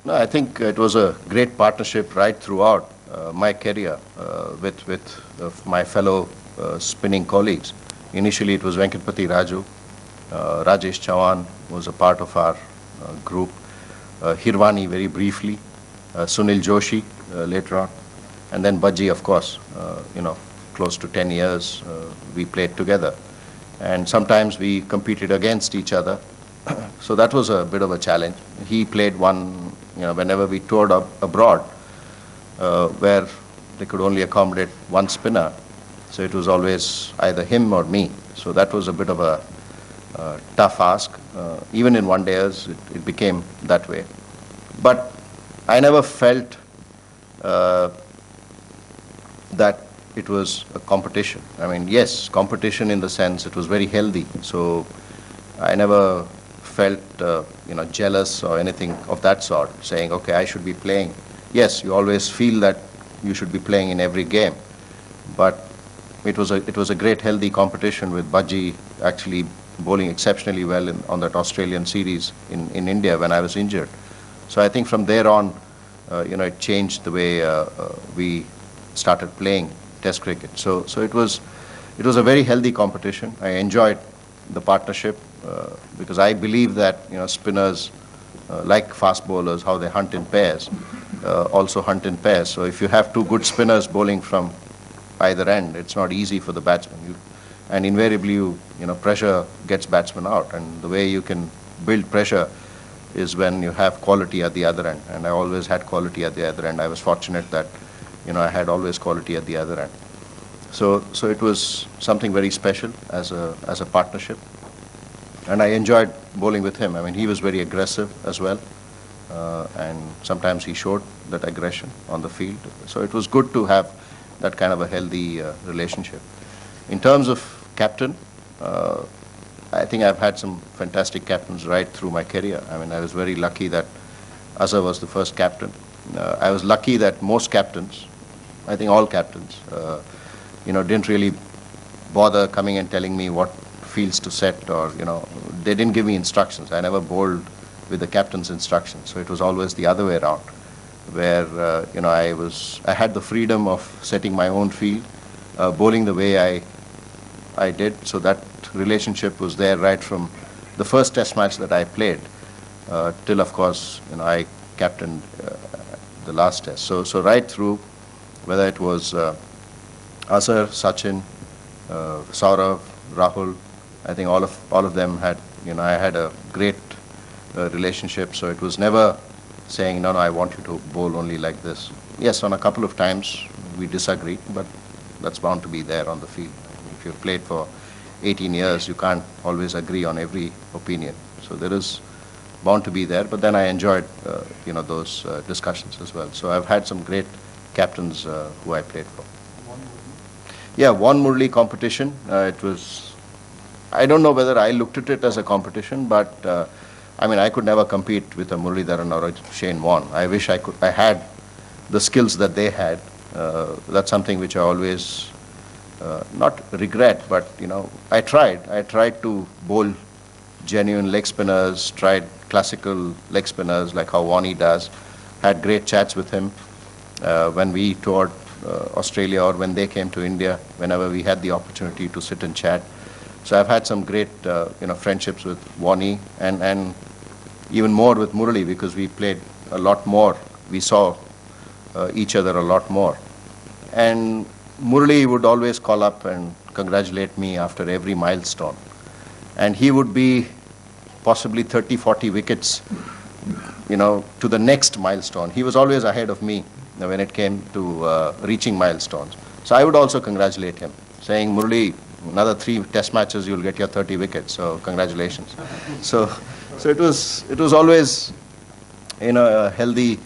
No, I think it was a great partnership right throughout my career with my fellow spinning colleagues. Initially, it was Venkatpati Raju. Rajesh Chavan was a part of our group. Hirvani very briefly. Sunil Joshi later on. And then Bajji, of course, close to 10 years we played together. And sometimes we competed against each other. So that was a bit of a challenge. He played one, whenever we toured abroad, where they could only accommodate one spinner. So it was always either him or me. So that was a bit of a tough ask. Even in one days, it became that way. But I never felt that it was a competition. I mean, yes, competition in the sense it was very healthy. So I never felt, jealous or anything of that sort, saying, okay, I should be playing. Yes, you always feel that you should be playing in every game. But it was a great healthy competition with Bajji actually bowling exceptionally well on that Australian series in India when I was injured. So I think from there on, it changed the way we started playing Test cricket. So it was a very healthy competition. I enjoyed the partnership because I believe that spinners, like fast bowlers, how they hunt in pairs, also hunt in pairs. So if you have two good spinners bowling from either end, it's not easy for the batsman. And invariably, pressure gets batsmen out. And the way you can build pressure is when you have quality at the other end. And I always had quality at the other end. I was fortunate that, I had always quality at the other end. So it was something very special as a partnership. And I enjoyed bowling with him. I mean, he was very aggressive as well. And sometimes he showed that aggression on the field. So it was good to have that kind of a healthy relationship. In terms of captain, I think I've had some fantastic captains right through my career. I mean, I was very lucky that Azhar was the first captain. I was lucky that most captains, I think all captains, didn't really bother coming and telling me what fields to set, or, they didn't give me instructions. I never bowled with the captain's instructions. So it was always the other way around, where, I had the freedom of setting my own field, bowling the way I did. So that relationship was there right from the first test match that I played till, of course, I captained the last test. So right through, whether it was Azhar, Sachin, Saurav, Rahul, I think all of them had, I had a great relationship. So it was never saying, no, I want you to bowl only like this. Yes, on a couple of times we disagreed, but that's bound to be there on the field. If you've played for 18 years, you can't always agree on every opinion. So there is bound to be there. But then I enjoyed, those discussions as well. So I've had some great captains who I played for. Yeah, Warne-Murali competition. It was, I don't know whether I looked at it as a competition, but I could never compete with a Muralidharan or a Shane Warne. I wish I had the skills that they had. That's something which I always not regret, but I tried to bowl genuine leg spinners, tried classical leg spinners like how Warne does. Had great chats with him when we toured Australia, or when they came to India, whenever we had the opportunity to sit and chat. So I've had some great friendships with Warne, and even more with Murali, because we played a lot more. We saw each other a lot more. And Murali would always call up and congratulate me after every milestone. And he would be possibly 30, 40 wickets, to the next milestone. He was always ahead of me when it came to reaching milestones. So I would also congratulate him, saying, Murali, another 3 test matches, you'll get your 30 wickets. So congratulations. So it was always, a healthy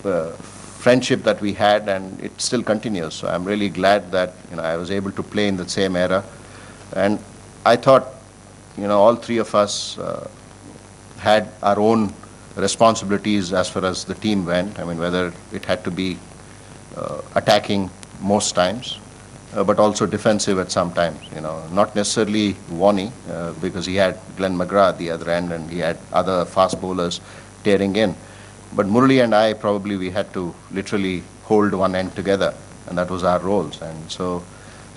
friendship that we had, and it still continues. So I'm really glad that I was able to play in the same era. And I thought all 3 of us had our own responsibilities as far as the team went. Whether it had to be attacking most times, but also defensive at some times. Not necessarily Warne, because he had Glenn McGrath at the other end, and he had other fast bowlers tearing in. But Murali and I, probably we had to literally hold one end together, and that was our roles. And so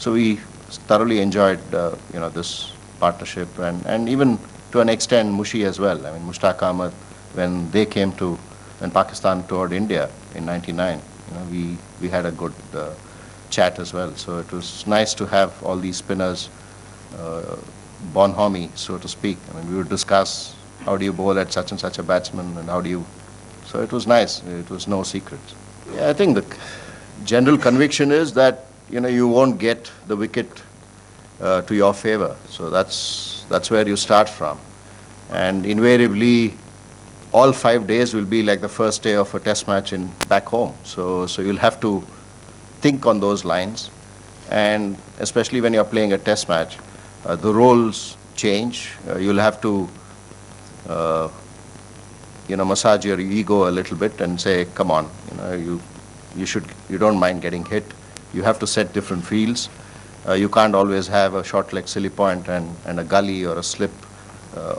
we thoroughly enjoyed, this partnership, and even to an extent Mushi as well. I mean, Mushtaq Ahmed, when they came to, when Pakistan toured India in '99, we had a good chat as well. So it was nice to have all these spinners, bonhomie, so to speak. I mean, we would discuss how do you bowl at such and such a batsman, and how do you. So it was nice. It was no secrets. Yeah, I think the general conviction is that you won't get the wicket to your favor. So that's where you start from, and invariably, all 5 days will be like the first day of a test match in back home. So you'll have to think on those lines, and especially when you're playing a test match, the roles change. You'll have to massage your ego a little bit and say, come on, you don't mind getting hit. You have to set different fields. You can't always have a short leg silly point and a gully or a slip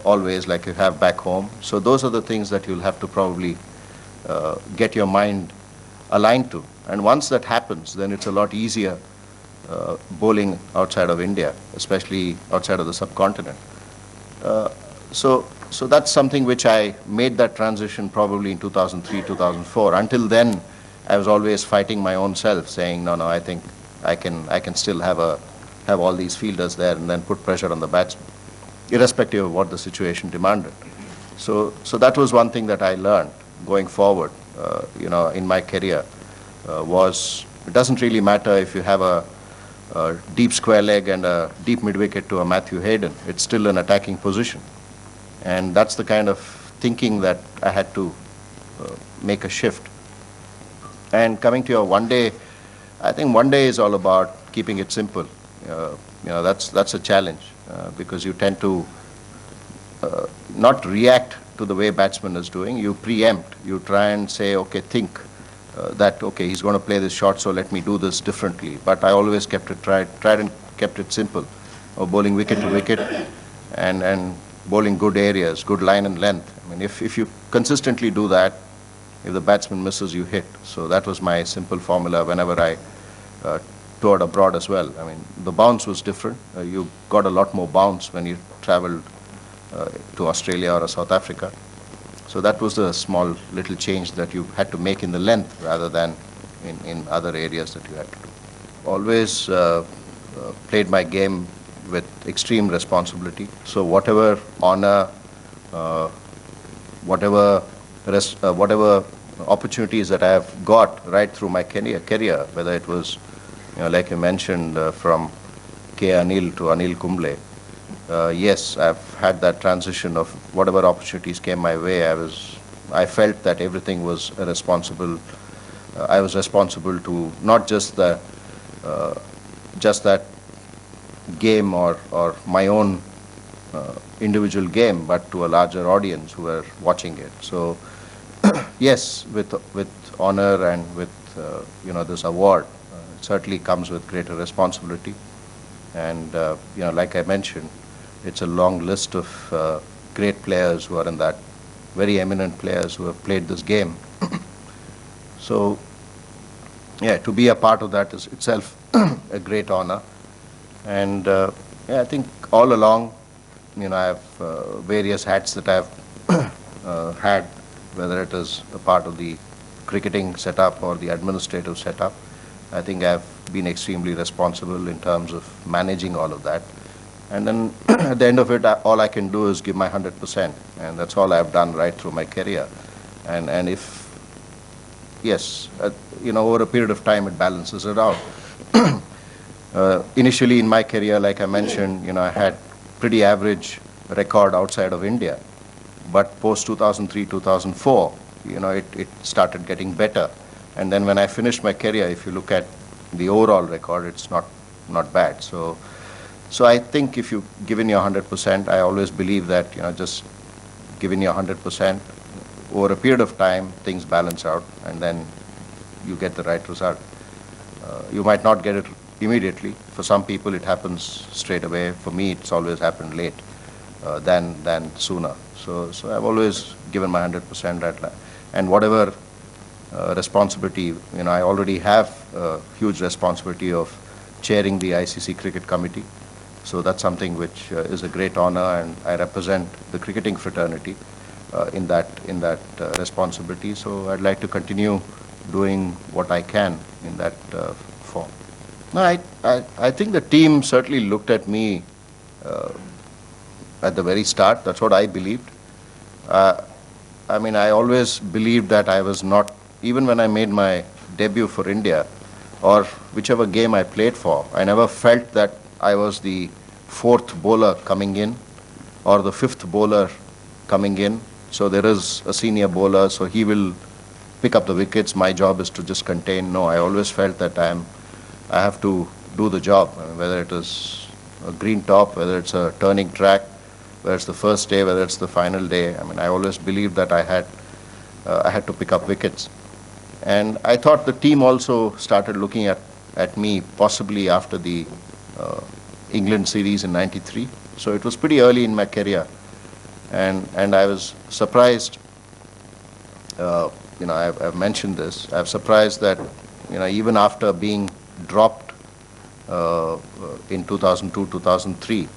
always like you have back home. So those are the things that you'll have to probably get your mind aligned to. And once that happens, then it's a lot easier bowling outside of India, especially outside of the subcontinent. So that's something which I made that transition probably in 2003, 2004. Until then, I was always fighting my own self, saying, no, I think I can still have all these fielders there, and then put pressure on the batsman, irrespective of what the situation demanded. So that was one thing that I learned going forward, in my career, was it doesn't really matter if you have a deep square leg and a deep mid-wicket to a Matthew Hayden. It's still an attacking position. And that's the kind of thinking that I had to make a shift. And coming to your one day, I think one day is all about keeping it simple. That's a challenge because you tend to not react to the way batsman is doing. You preempt. You try and say, okay, think that okay, he's going to play this shot, so let me do this differently. But I always tried and kept it simple, bowling wicket to wicket, and bowling good areas, good line and length. I mean, if you consistently do that, if the batsman misses, you hit. So that was my simple formula whenever I toured abroad as well. I mean, the bounce was different. You got a lot more bounce when you traveled to Australia or South Africa. So that was the small little change that you had to make in the length rather than in other areas that you had to do. Always played my game with extreme responsibility. So whatever honor, whatever opportunities that I have got right through my career, whether it was, like you mentioned, from K. Anil to Anil Kumble, yes, I've had that transition of whatever opportunities came my way. I felt that everything was responsible. I was responsible to not just that game or my own individual game, but to a larger audience who were watching it. So yes, with honor and with this award, it certainly comes with greater responsibility. And like I mentioned, it's a long list of great players who are in that, very eminent players who have played this game. So yeah, to be a part of that is itself a great honor. And I think all along, I have various hats that I've had, whether it is a part of the cricketing setup or the administrative setup. I think I've been extremely responsible in terms of managing all of that. And then at the end of it, all I can do is give my 100%. And that's all I've done right through my career. And if, yes, over a period of time, it balances it out. Initially in my career, like I mentioned, I had pretty average record outside of India. But post 2003, 2004, it started getting better. And then when I finished my career, if you look at the overall record, it's not bad. So I think if you give in your 100%, I always believe that, just giving your 100%, over a period of time, things balance out, and then you get the right result. You might not get it immediately. For some people, it happens straight away. For me, it's always happened late than sooner. So I've always given my 100% and whatever responsibility, I already have a huge responsibility of chairing the ICC Cricket Committee. So that's something which is a great honor, and I represent the cricketing fraternity in that responsibility. So I'd like to continue doing what I can in that form. No, I think the team certainly looked at me uh, at the very start. That's what I believed. Uh, I always believed that I was not, even when I made my debut for India, or whichever game I played for, I never felt that I was the fourth bowler coming in or the fifth bowler coming in. So there is a senior bowler, so he will pick up the wickets. My job is to just contain. No, I always felt that I have to do the job, whether it is a green top, whether it's a turning track, whether it's the first day, whether it's the final day. I always believed that I had to pick up wickets. And I thought the team also started looking at me possibly after the uh, England series in '93. So it was pretty early in my career. And I was surprised, I've mentioned this, I was surprised that, even after being dropped in 2002, 2003,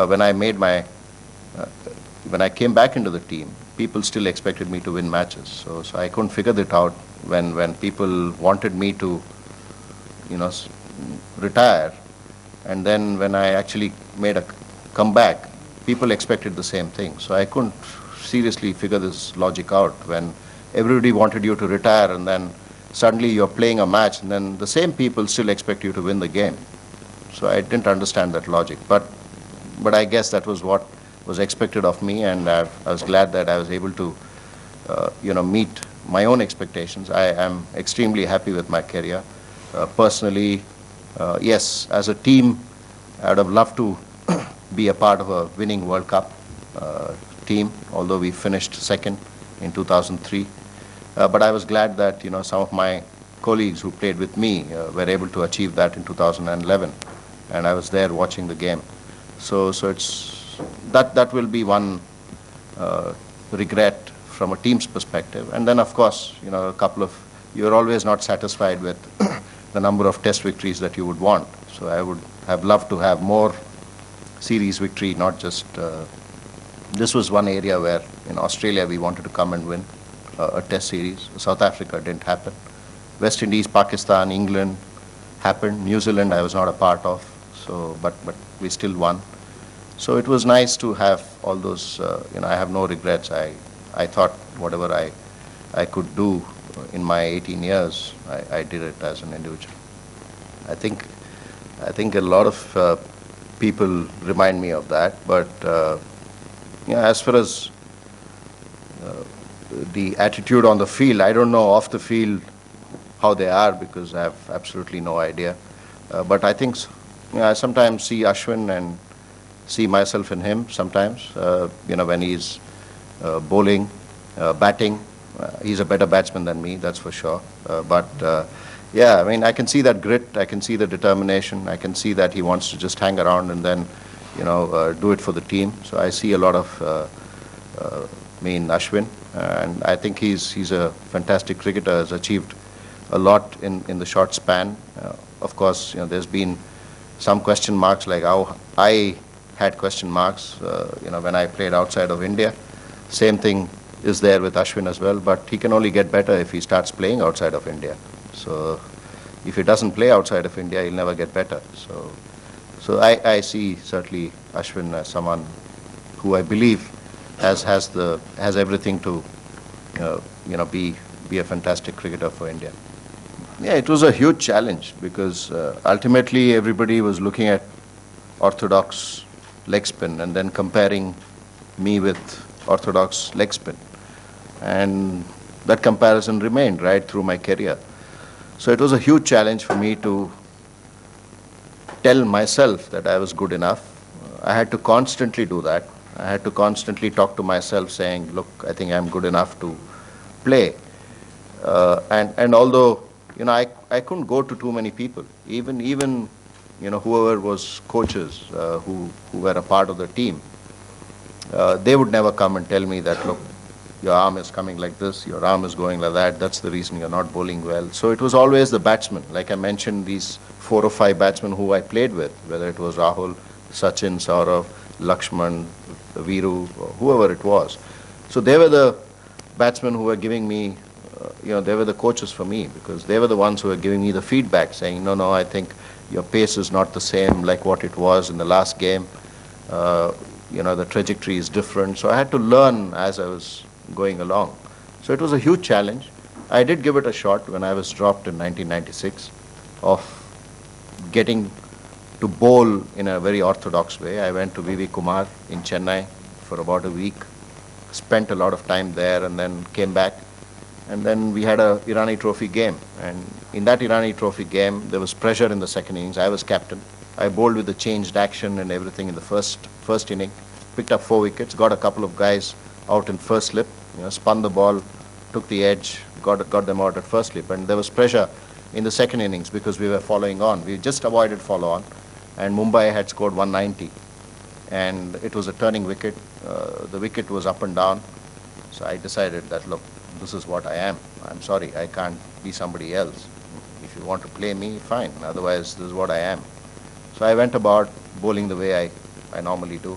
when I made my when I came back into the team, people still expected me to win matches. So I couldn't figure that out when people wanted me to, retire, and then when I actually made a comeback, people expected the same thing. So I couldn't seriously figure this logic out when everybody wanted you to retire, and then suddenly you're playing a match, and then the same people still expect you to win the game. So I didn't understand that logic. But I guess that was what was expected of me, and I was glad that I was able to, meet my own expectations. I am extremely happy with my career. Personally, yes, as a team, I would have loved to be a part of a winning World Cup team, although we finished second in 2003. But I was glad that, some of my colleagues who played with me were able to achieve that in 2011, and I was there watching the game. So it's that will be one regret from a team's perspective. And then, of course, you're always not satisfied with the number of test victories that you would want. So I would have loved to have more series victory, not just, this was one area where in Australia we wanted to come and win a test series. South Africa didn't happen. West Indies, Pakistan, England happened. New Zealand I was not a part of, but we still won. So it was nice to have all those, I have no regrets. I thought whatever I could do in my 18 years, I did it as an individual. I think a lot of people remind me of that, but as far as the attitude on the field, I don't know off the field how they are, because I have absolutely no idea. But I think, I sometimes see Ashwin and see myself in him sometimes, when he's bowling, batting. He's a better batsman than me, that's for sure. I can see that grit, I can see the determination, I can see that he wants to just hang around and then, do it for the team. So I see a lot of me in Ashwin, and I think he's a fantastic cricketer, has achieved a lot in the short span. Of course, there's been some question marks, like how I had question marks, when I played outside of India. Same thing is there with Ashwin as well, but he can only get better if he starts playing outside of India. So if he doesn't play outside of India, he'll never get better. So I see certainly Ashwin as someone who I believe has everything to be a fantastic cricketer for India. Yeah, it was a huge challenge, because ultimately everybody was looking at orthodox leg spin and then comparing me with orthodox leg spin. And that comparison remained right through my career. So it was a huge challenge for me to tell myself that I was good enough. I had to constantly do that. I had to constantly talk to myself saying, look, I think I'm good enough to play. And although, I couldn't go to too many people, even whoever was coaches who were a part of the team, they would never come and tell me that, look, your arm is coming like this, your arm is going like that, that's the reason you're not bowling well. So it was always the batsman. Like I mentioned, these 4 or 5 batsmen who I played with, whether it was Rahul, Sachin, Saurav, Lakshman, Viru, or whoever it was. So they were the batsmen who were giving me, they were the coaches for me, because they were the ones who were giving me the feedback, saying, no, I think your pace is not the same like what it was in the last game. The trajectory is different. So I had to learn as I was going along. So it was a huge challenge. I did give it a shot when I was dropped in 1996 of getting to bowl in a very orthodox way. I went to V.V. Kumar in Chennai for about a week, spent a lot of time there, and then came back. And then we had a Irani Trophy game. And in that Irani Trophy game, there was pressure in the second innings. I was captain. I bowled with the changed action and everything in the first inning. Picked up 4 wickets, got a couple of guys out in first slip, spun the ball, took the edge, got them out at first slip. And there was pressure in the second innings because we were following on. We just avoided follow on. And Mumbai had scored 190. And it was a turning wicket. The wicket was up and down. So I decided that, look, this is what I am. I'm sorry, I can't be somebody else. If you want to play me, fine. Otherwise, this is what I am. So I went about bowling the way I normally do.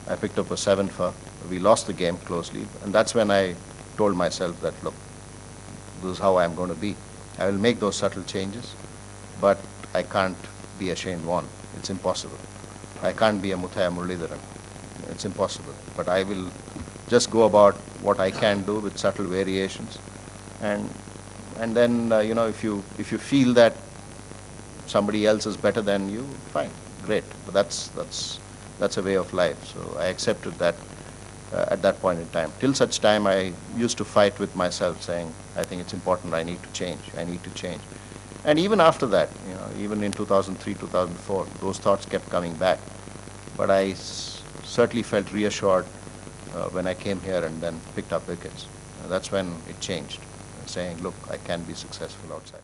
I picked up a 7 for. We lost the game closely. And that's when I told myself that, look, this is how I'm going to be. I will make those subtle changes, but I can't be a Shane Warne. It's impossible. I can't be a Muthaiya Muralidharan. It's impossible. But I will just go about what I can do with subtle variations. And then, if you feel that somebody else is better than you, fine, great. But that's a way of life. So I accepted that at that point in time. Till such time, I used to fight with myself, saying, I think it's important, I need to change. And even after that, even in 2003, 2004, those thoughts kept coming back. But I certainly felt reassured when I came here and then picked up wickets. That's when it changed, saying, look, I can be successful outside.